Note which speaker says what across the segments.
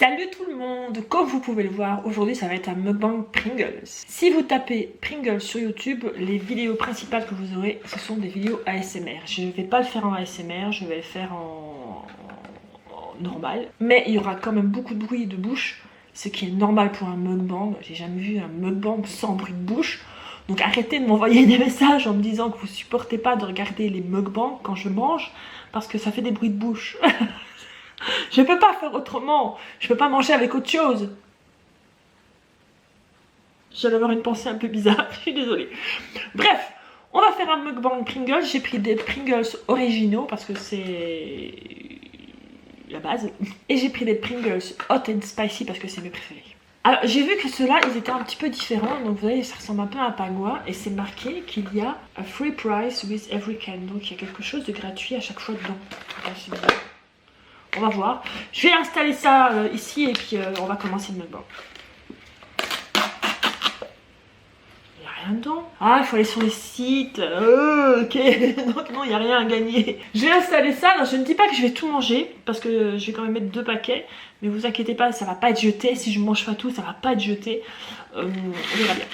Speaker 1: Salut tout le monde, comme vous pouvez le voir, aujourd'hui ça va être un mukbang Pringles. Si vous tapez Pringles sur YouTube, les vidéos principales que vous aurez, ce sont des vidéos ASMR. Je ne vais pas le faire en ASMR, je vais le faire en normal. Mais il y aura quand même beaucoup de bruit de bouche, ce qui est normal pour un mukbang. J'ai jamais vu un mukbang sans bruit de bouche. Donc arrêtez de m'envoyer des messages en me disant que vous supportez pas de regarder les mukbangs quand je mange, parce que ça fait des bruits de bouche. Je peux pas faire autrement. Je peux pas manger avec autre chose. J'allais avoir une pensée un peu bizarre. Je suis désolée. Bref, on va faire un mukbang Pringles. J'ai pris des Pringles originaux parce que c'est la base. Et j'ai pris des Pringles hot and spicy parce que c'est mes préférés. Alors j'ai vu que ceux-là, ils étaient un petit peu différents. Donc vous voyez, ça ressemble un peu à un pagua. Et c'est marqué qu'il y a a free price with every can. Donc il y a quelque chose de gratuit à chaque fois dedans. On va voir. Je vais installer ça ici et puis on va commencer le mukbang. Il n'y a rien dedans. Ah, il faut aller sur les sites. Ok. Donc non, il n'y a rien à gagner. Je vais installer ça. Alors, je ne dis pas que je vais tout manger parce que je vais quand même mettre 2 paquets. Mais vous inquiétez pas, ça va pas être jeté. Si je mange pas tout, ça va pas être jeté. On verra bien.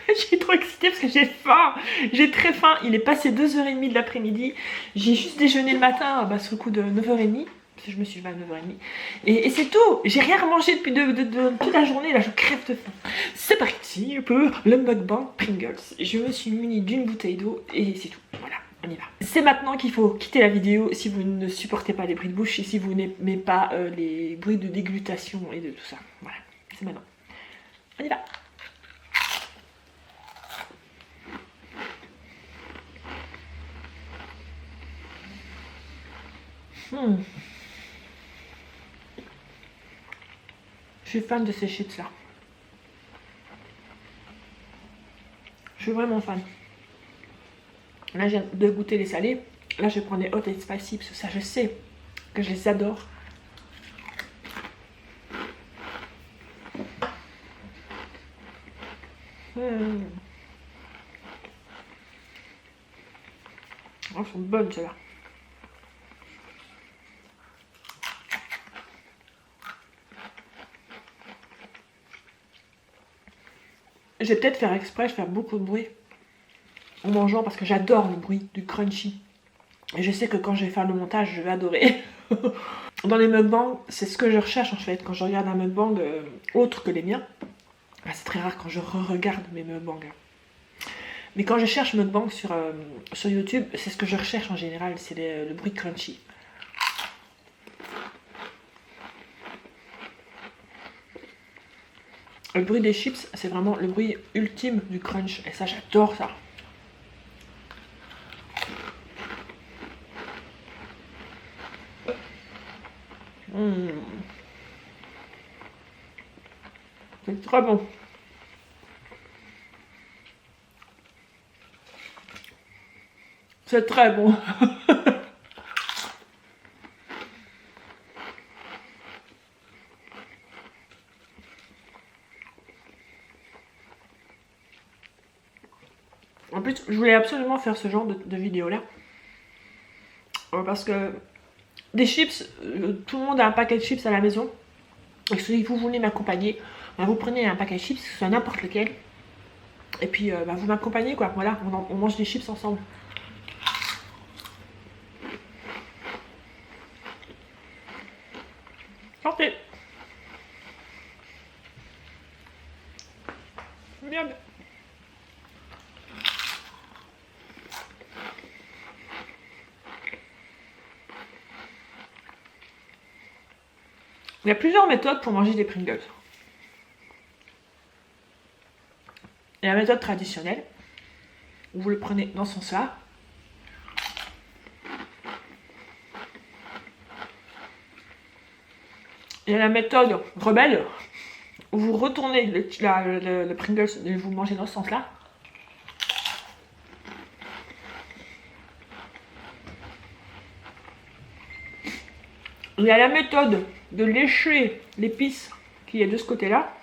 Speaker 1: Je suis trop excitée parce que j'ai faim. J'ai très faim. Il est passé 2h30 de l'après-midi. J'ai juste déjeuné le matin sur le coup de 9h30. Parce que je me suis levée à 9h30. Et c'est tout. J'ai rien remangé depuis toute la journée. Là, je crève de faim. C'est parti pour le mukbang Pringles. Je me suis munie d'une bouteille d'eau et c'est tout. Voilà, on y va. C'est maintenant qu'il faut quitter la vidéo si vous ne supportez pas les bruits de bouche et si vous n'aimez pas les bruits de déglutation et de tout ça. Voilà, c'est maintenant. On y va. Je suis fan de ces chips là. Je suis vraiment fan. Là, je viens de goûter les salés. Là, je vais prendre les hot and spicy parce que ça, je sais que je les adore. Oh, elles sont bonnes celles-là. Je vais peut-être faire exprès, je vais faire beaucoup de bruit en mangeant parce que j'adore le bruit du crunchy. Et je sais que quand je vais faire le montage, je vais adorer. Dans les mukbangs, c'est ce que je recherche en fait quand je regarde un mukbang autre que les miens. C'est très rare quand je re-regarde mes mukbangs. Mais quand je cherche mukbang sur YouTube, c'est ce que je recherche en général, c'est le bruit crunchy. Le bruit des chips, c'est vraiment le bruit ultime du crunch. Et ça, j'adore ça. C'est très bon. C'est très bon. En plus, je voulais absolument faire ce genre de vidéo là. Parce que des chips, tout le monde a un paquet de chips à la maison. Et si vous voulez m'accompagner, vous prenez un paquet de chips, que ce soit n'importe lequel. Et puis vous m'accompagnez quoi. Voilà, on mange des chips ensemble. Santé. Bien. Il y a plusieurs méthodes pour manger des Pringles. Il y a la méthode traditionnelle, où vous le prenez dans son sens-là. Il y a la méthode rebelle, où vous retournez le Pringles et vous mangez dans ce sens-là. Il y a la méthode de lécher l'épice qui est de ce côté-là.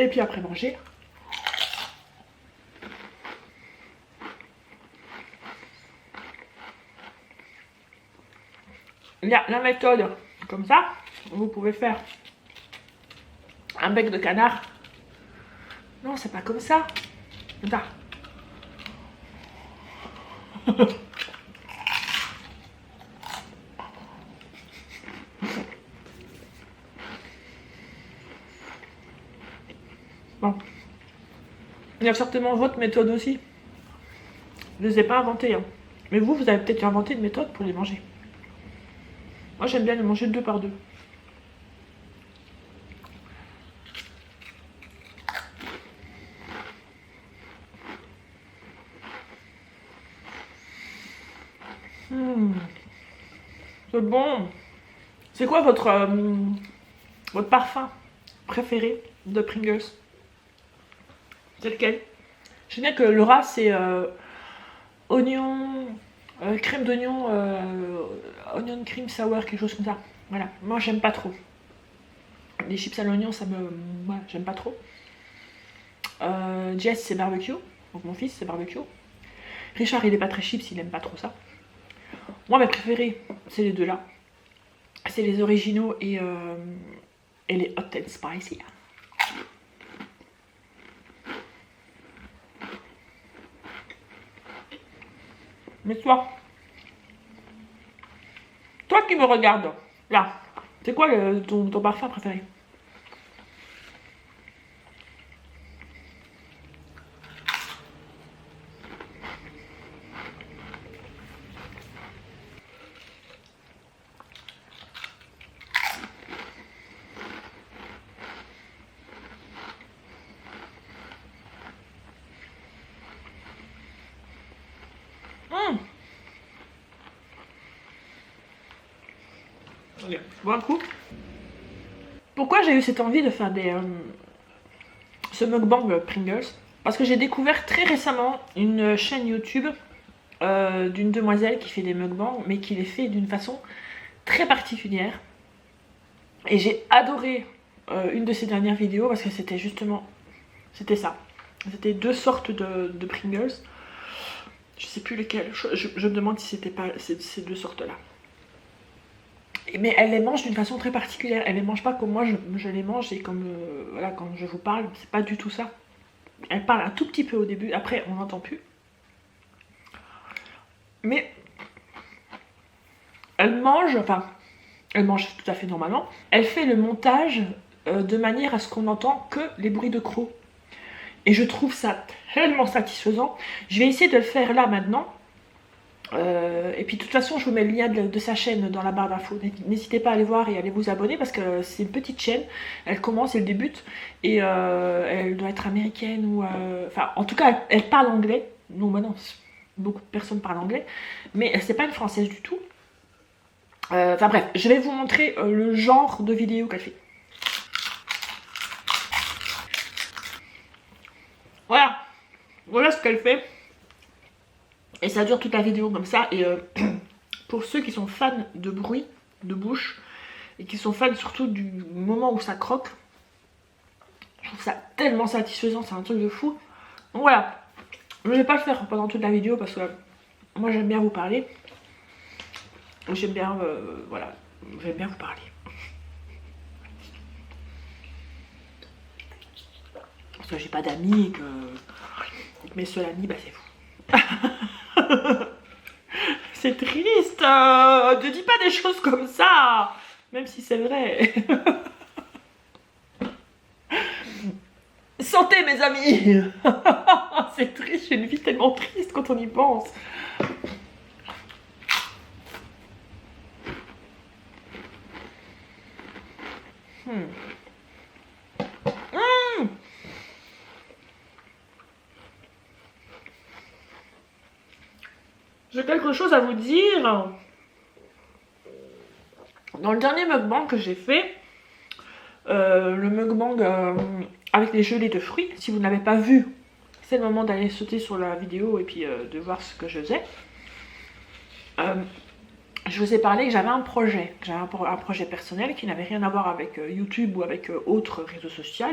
Speaker 1: Et puis après manger, il y a la méthode comme ça. Vous pouvez faire un bec de canard. Non, c'est pas comme ça. Comme ça. Bon. Il y a certainement votre méthode aussi. Je ne les ai pas inventées. Hein. Mais vous avez peut-être inventé une méthode pour les manger. Moi, j'aime bien les manger 2 par 2. C'est bon. C'est quoi votre parfum préféré de Pringles? C'est lequel? Je sais bien que le rat c'est oignon, crème d'oignon, onion cream sour, quelque chose comme ça. Voilà, moi j'aime pas trop. Les chips à l'oignon, ça me... Ouais, j'aime pas trop. Jess c'est barbecue, donc mon fils c'est barbecue. Richard il est pas très chips, il aime pas trop ça. Moi mes préférés, c'est les deux là. C'est les originaux et les hot and spicy. Mais toi qui me regarde, là, c'est quoi ton parfum préféré? Allez, bois un coup. Pourquoi j'ai eu cette envie de faire ce mukbang Pringles? Parce que j'ai découvert très récemment une chaîne YouTube d'une demoiselle qui fait des mukbangs, mais qui les fait d'une façon très particulière. Et j'ai adoré une de ses dernières vidéos parce que c'était justement... C'était ça. C'était 2 sortes de Pringles. Je sais plus lesquelles. Je me demande si c'était pas ces 2 sortes-là. Mais elle les mange d'une façon très particulière. Elle les mange pas comme moi je les mange et comme voilà, quand je vous parle, c'est pas du tout ça. Elle parle un tout petit peu au début, après on n'entend plus. Mais elle mange tout à fait normalement. Elle fait le montage de manière à ce qu'on n'entend que les bruits de crocs. Et je trouve ça tellement satisfaisant. Je vais essayer de le faire là maintenant. Et puis de toute façon je vous mets le lien de sa chaîne dans la barre d'infos. N'hésitez pas à aller voir et à aller vous abonner parce que c'est une petite chaîne. Elle commence, elle débute et elle doit être américaine ou... Enfin en tout cas elle parle anglais. Non maintenant beaucoup de personnes parlent anglais. Mais c'est pas une française du tout. Enfin bref, je vais vous montrer le genre de vidéo qu'elle fait. Voilà ce qu'elle fait. Et ça dure toute la vidéo comme ça. Et pour ceux qui sont fans de bruit, de bouche, et qui sont fans surtout du moment où ça croque, je trouve ça tellement satisfaisant, c'est un truc de fou. Donc voilà, je vais pas le faire pendant toute la vidéo parce que moi j'aime bien vous parler. J'aime bien, voilà, j'aime bien vous parler. Parce que j'ai pas d'amis et que mes seuls amis, bah c'est vous. C'est triste, ne dis pas des choses comme ça, même si c'est vrai. Santé mes amis. C'est triste, j'ai une vie tellement triste quand on y pense. J'ai quelque chose à vous dire. Dans le dernier mukbang que j'ai fait, le mukbang avec les gelées de fruits, si vous ne l'avez pas vu, c'est le moment d'aller sauter sur la vidéo et puis de voir ce que je faisais. je vous ai parlé que j'avais un projet. Un projet personnel qui n'avait rien à voir avec YouTube ou avec autres réseaux sociaux.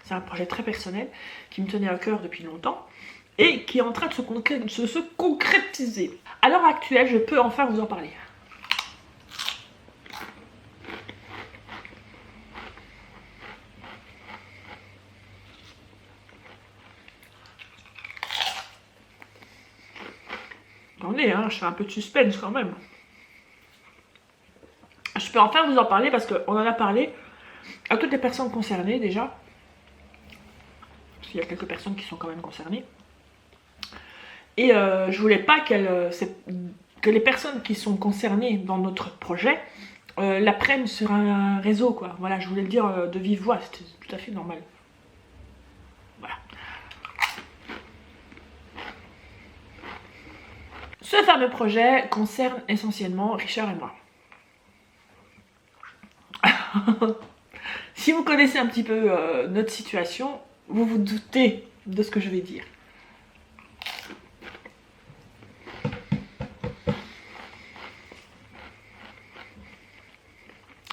Speaker 1: C'est un projet très personnel qui me tenait à cœur depuis longtemps et qui est en train de se concrétiser. À l'heure actuelle, je peux enfin vous en parler. Attendez, hein, je fais un peu de suspense quand même. Je peux enfin vous en parler parce qu'on en a parlé à toutes les personnes concernées déjà. Parce qu'il y a quelques personnes qui sont quand même concernées. Et je voulais pas que les personnes qui sont concernées dans notre projet l'apprennent sur un réseau, quoi. Voilà, je voulais le dire de vive voix, c'était tout à fait normal. Voilà. Ce fameux projet concerne essentiellement Richard et moi. Si vous connaissez un petit peu notre situation, vous vous doutez de ce que je vais dire.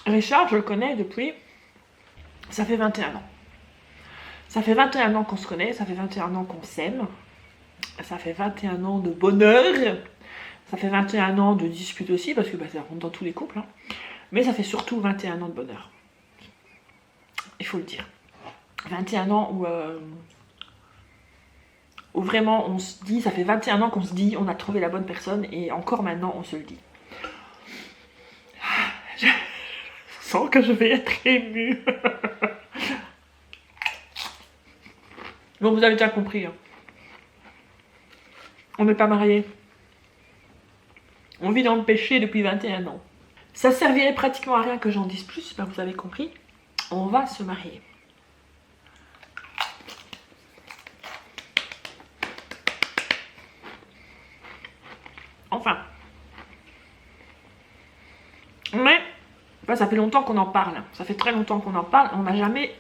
Speaker 1: Richard, je le connais depuis... Ça fait 21 ans. Ça fait 21 ans qu'on se connaît, ça fait 21 ans qu'on s'aime. Ça fait 21 ans de bonheur. Ça fait 21 ans de dispute aussi, parce que bah, ça rentre dans tous les couples. Hein. Mais ça fait surtout 21 ans de bonheur. Il faut le dire. 21 ans où vraiment on se dit, ça fait 21 ans qu'on se dit, on a trouvé la bonne personne, et encore maintenant on se le dit. Je sens que je vais être émue. Bon, vous avez déjà compris. Hein. On n'est pas mariés. On vit dans le péché depuis 21 ans. Ça servirait pratiquement à rien que j'en dise plus, ben vous avez compris. On va se marier. Enfin. Mais, ben ça fait longtemps qu'on en parle. Ça fait très longtemps qu'on en parle. On n'a jamais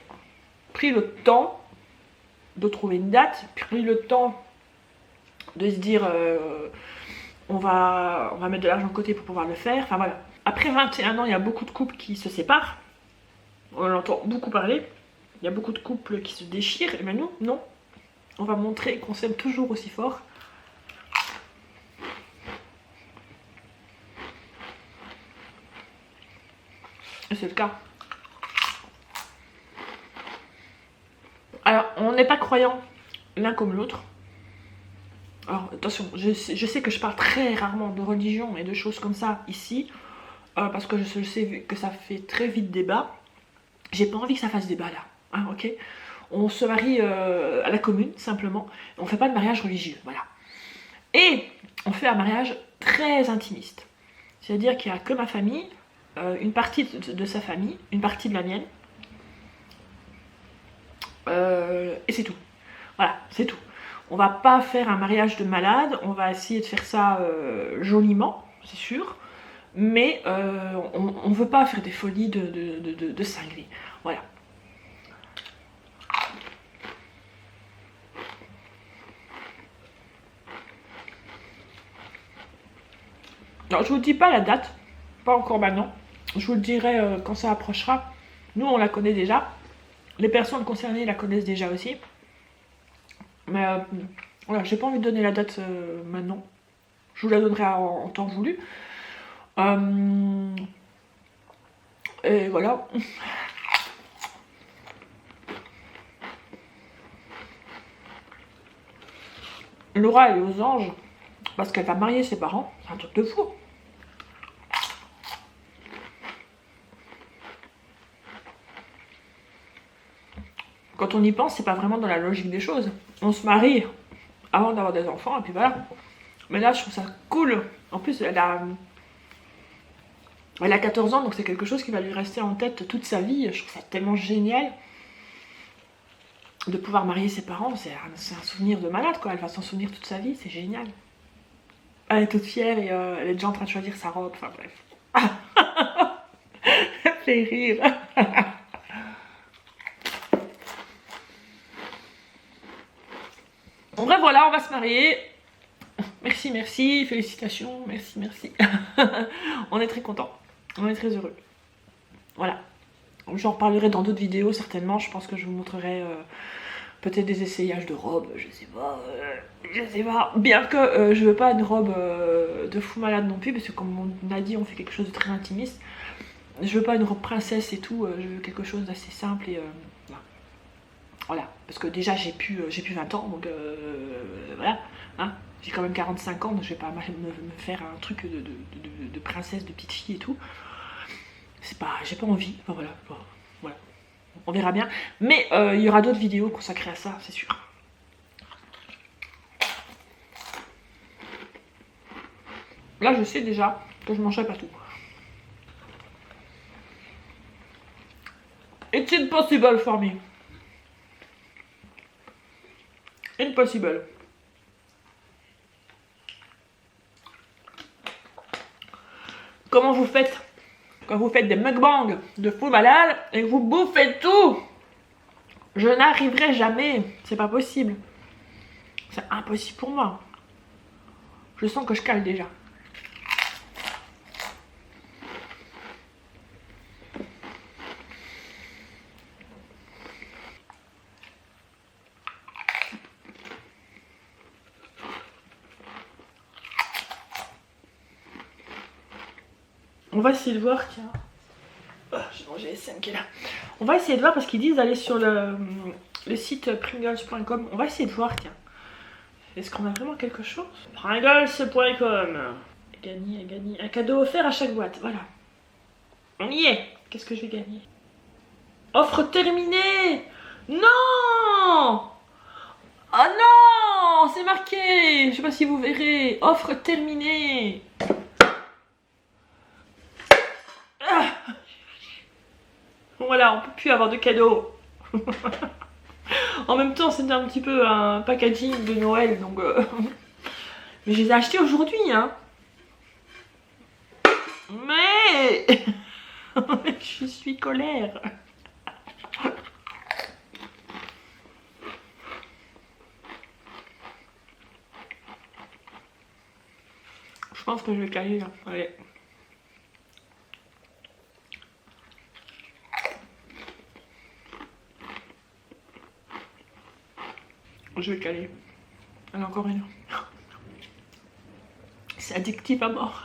Speaker 1: pris le temps de trouver une date, pris le temps de se dire on va mettre de l'argent de côté pour pouvoir le faire. Enfin voilà. Après 21 ans, il y a beaucoup de couples qui se séparent. On en entend beaucoup parler. Il y a beaucoup de couples qui se déchirent. Et bien nous, non. On va montrer qu'on s'aime toujours aussi fort. Et c'est le cas. Alors, on n'est pas croyants l'un comme l'autre. Alors, attention, je sais que je parle très rarement de religion et de choses comme ça ici. Parce que je sais que ça fait très vite débat. J'ai pas envie que ça fasse débat là. Hein, ok ? On se marie à la commune, simplement. On fait pas de mariage religieux, voilà. Et on fait un mariage très intimiste. C'est-à-dire qu'il n'y a que ma famille, une partie de sa famille, une partie de la mienne. Et c'est tout. Voilà, c'est tout. On va pas faire un mariage de malade, on va essayer de faire ça joliment, c'est sûr. Mais on veut pas faire des folies de cinglés. Voilà. Alors je vous dis pas la date, pas encore maintenant. Je vous le dirai quand ça approchera. Nous on la connaît déjà. Les personnes concernées la connaissent déjà aussi. Mais voilà, j'ai pas envie de donner la date maintenant. Je vous la donnerai en temps voulu. Et voilà. Laura est aux anges parce qu'elle va marier ses parents. C'est un truc de fou. Quand on y pense, c'est pas vraiment dans la logique des choses. On se marie avant d'avoir des enfants et puis voilà. Mais là, je trouve ça cool. En plus, elle a 14 ans, donc c'est quelque chose qui va lui rester en tête toute sa vie. Je trouve ça tellement génial de pouvoir marier ses parents. C'est un souvenir de malade, quoi. Elle va s'en souvenir toute sa vie, c'est génial. Elle est toute fière et elle est déjà en train de choisir sa robe. Enfin bref. Ça fait rire. Bref, voilà, on va se marier. Merci, merci, félicitations, merci, merci. On est très content, on est très heureux. Voilà. J'en reparlerai dans d'autres vidéos certainement. Je pense que je vous montrerai peut-être des essayages de robes, je sais pas. Bien que je veux pas une robe de fou malade non plus, parce que comme on a dit, on fait quelque chose de très intimiste. Je veux pas une robe princesse et tout, je veux quelque chose d'assez simple et voilà. Parce que déjà j'ai plus 20 ans, donc voilà. Hein, j'ai quand même 45 ans, donc je vais pas me faire un truc de princesse, de petite fille et tout. C'est pas, j'ai pas envie. Enfin, voilà. Voilà. On verra bien. Mais il y aura d'autres vidéos consacrées à ça, c'est sûr. Là, je sais déjà que je mangerai pas tout. It's impossible for me. Impossible. Comment vous faites quand vous faites des mukbangs de fou malade et que vous bouffez tout? Je n'arriverai jamais. C'est pas possible. C'est impossible pour moi. Je sens que je cale déjà. On va essayer de voir, tiens. Oh, j'ai mangé SM qui est là. On va essayer de voir parce qu'ils disent d'aller sur le site pringles.com. On va essayer de voir, tiens. Est-ce qu'on a vraiment quelque chose? Pringles.com. Gagner un cadeau offert à chaque boîte. Voilà. On y est. Qu'est-ce que je vais gagner? Offre terminée. Non. Oh non, c'est marqué. Je sais pas si vous verrez. Offre terminée. Ah. Voilà, on peut plus avoir de cadeaux. En même temps, c'était un petit peu un packaging de Noël, donc... Mais je les ai achetés aujourd'hui, hein. Mais... je suis colère. Je pense que je vais caler, là. Allez. Je vais caler. Allez, encore une. C'est addictif à mort.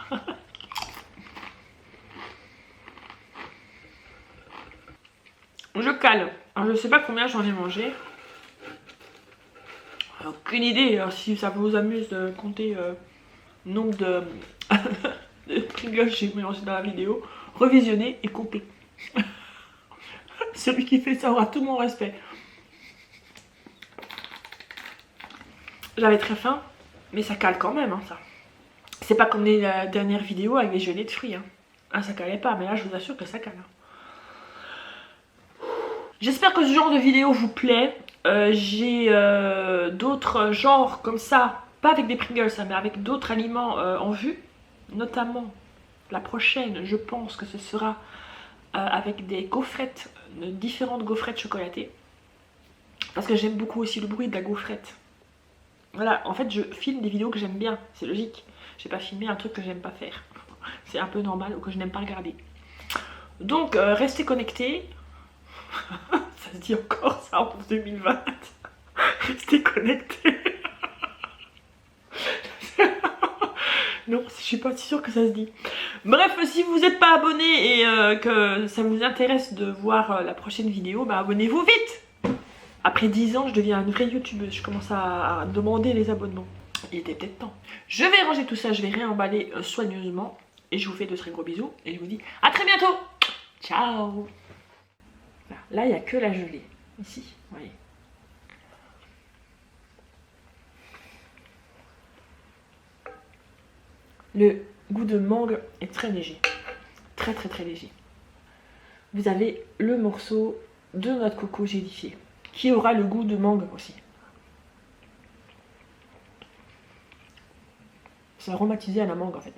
Speaker 1: Je cale. Alors, je sais pas combien j'en ai mangé. Aucune idée. Alors, si ça vous amuse de compter nombre de, de Pringles que j'ai mélangé dans la vidéo, revisionnez et comptez. Celui qui fait ça aura tout mon respect. J'avais très faim, mais ça cale quand même, hein, ça. C'est pas comme les dernières vidéos avec les gelées de fruits. Hein. Ah, ça calait pas, mais là, je vous assure que ça cale. Hein. J'espère que ce genre de vidéo vous plaît. J'ai d'autres genres comme ça, pas avec des Pringles, hein, mais avec d'autres aliments en vue. Notamment, la prochaine, je pense que ce sera avec des gaufrettes, différentes gaufrettes chocolatées. Parce que j'aime beaucoup aussi le bruit de la gaufrette. Voilà, en fait, je filme des vidéos que j'aime bien, c'est logique. Je vais pas filmer un truc que j'aime pas faire. C'est un peu normal ou que je n'aime pas regarder. Donc, restez connectés. Ça se dit encore ça en 2020. Restez connectés. Non, je suis pas sûre que ça se dit. Bref, si vous n'êtes pas abonné et que ça vous intéresse de voir la prochaine vidéo, bah abonnez-vous vite. Après 10 ans, je deviens une vraie youtubeuse. Je commence à demander les abonnements. Il était peut-être temps. Je vais ranger tout ça, je vais réemballer soigneusement. Et je vous fais de très gros bisous. Et je vous dis à très bientôt. Ciao. Là, il n'y a que la gelée. Ici, vous voyez. Le goût de mangue est très léger. Très très très léger. Vous avez le morceau de noix de coco gélifiée, qui aura le goût de mangue aussi. C'est aromatisé à la mangue en fait.